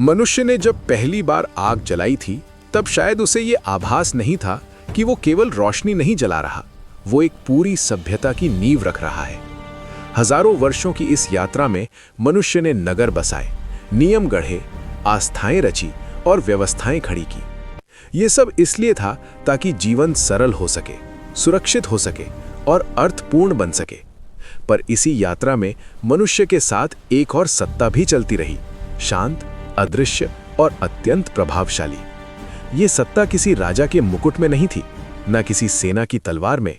मनुष्य ने जब पहली बार आग जलाई थी, तब शायद उसे ये आभास नहीं था कि वो केवल रोशनी नहीं जला रहा, वो एक पूरी सभ्यता की नींव रख रहा है। हजारों वर्षों की इस यात्रा में मनुष्य ने नगर बसाए, नियम गढ़े, आस्थाएं रची और व्यवस्थाएं खड़ी की। ये सब इसलिए था ताकि जीवन सरल हो सके, सुरक्षित हो सके और अर्थपूर्ण बन सके। पर इसी यात्रा में मनुष्य के साथ एक और सत्ता भी चलती रही, शांत, अदृश्य और अत्यंत प्रभावशाली। ये सत्ता किसी राजा के मुकुट में नहीं थी, न किसी सेना की तलवार में।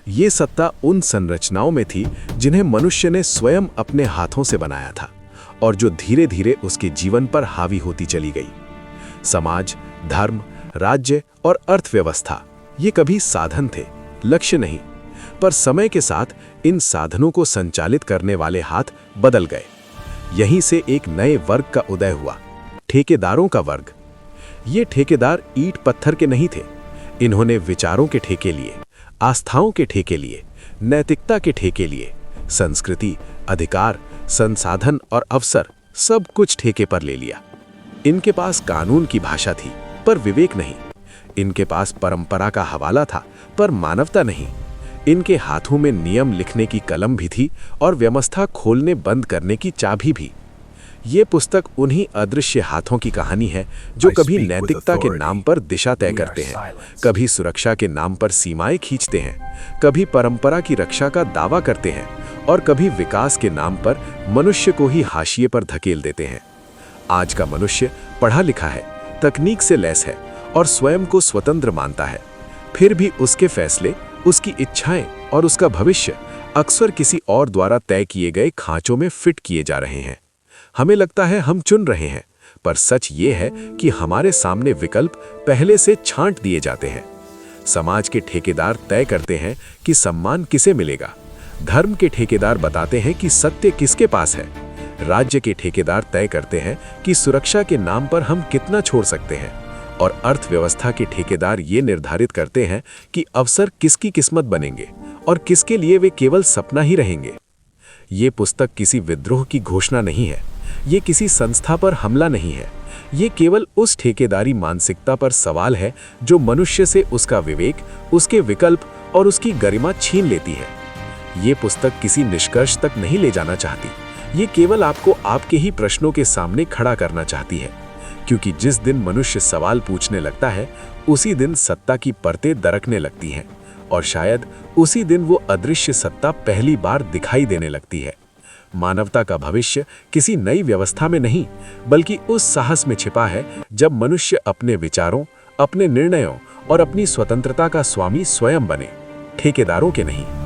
ये सत्ता उन संरचनाओं में थी जिन्हें मनुष्य ने स्वयं अपने हाथों से बनाया था और जो धीरे धीरे उसके जीवन पर हावी होती चली गई। समाज, धर्म, राज्य और अर्थव्यवस्था ये कभी साधन थे, लक्ष्य नहीं। पर समय के साथ इन साधनों को संचालित करने वाले हाथ बदल गए। यहीं से एक नए वर्ग का उदय हुआ, ठेकेदारों का वर्ग। ये ठेकेदार ईंट पत्थर के नहीं थे। इन्होंने विचारों के ठेके लिए, आस्थाओं के ठेके लिए, नैतिकता के ठेके लिए, संस्कृति, अधिकार, संसाधन और अवसर सब कुछ ठेके पर ले लिया। इनके पास कानून की भाषा थी पर विवेक नहीं। इनके पास परंपरा का हवाला था पर मानवता नहीं। इनके हाथों में नियम लिखने की कलम भी थी और व्यवस्था खोलने बंद करने की चाबी भी। ये पुस्तक उन्हीं अदृश्य हाथों की कहानी है जो कभी नैतिकता के नाम पर दिशा तय करते हैं, कभी सुरक्षा के नाम पर सीमाएं खींचते हैं, कभी परंपरा की रक्षा का दावा करते हैं और कभी विकास के नाम पर मनुष्य को ही हाशिए पर धकेल देते हैं। आज का मनुष्य पढ़ा लिखा है, तकनीक से लैस है और स्वयं को स्वतंत्र मानता है। फिर भी उसके फैसले, उसकी इच्छाएं और उसका भविष्य अक्सर किसी और द्वारा तय किए गए खांचों में फिट किए जा रहे हैं। हमें लगता है हम चुन रहे हैं, पर सच ये है कि हमारे सामने विकल्प पहले से छांट दिए जाते हैं। समाज के ठेकेदार तय करते हैं कि सम्मान किसे मिलेगा। धर्म के ठेकेदार बताते हैं कि सत्य किसके पास है। राज्य के ठेकेदार तय करते हैं कि सुरक्षा के नाम पर हम कितना छोड़ सकते हैं। और अर्थव्यवस्था के ठेकेदार ये निर्धारित करते हैं कि अवसर किसकी किस्मत बनेंगे और किसके लिए वे केवल सपना ही रहेंगे। ये पुस्तक किसी विद्रोह की घोषणा नहीं है, ये किसी संस्था पर हमला नहीं है। ये केवल उस ठेकेदारी मानसिकता पर सवाल है जो मनुष्य से उसका विवेक, उसके विकल्प और उसकी गरिमा छीन लेती है। ये पुस्तक किसी निष्कर्ष तक नहीं ले जाना चाहती, ये केवल आपको आपके ही प्रश्नों के सामने खड़ा करना चाहती है। क्योंकि जिस दिन मनुष्य सवाल पूछने लगता है, उसी दिन सत्ता की परतें दरकने लगती हैं और शायद उसी दिन वो अदृश्य सत्ता पहली बार दिखाई देने लगती है। मानवता का भविष्य किसी नई व्यवस्था में नहीं, बल्कि उस साहस में छिपा है जब मनुष्य अपने विचारों, अपने निर्णयों और अपनी स्वतंत्रता का स्वामी स्वयं बने, ठेकेदारों के नहीं।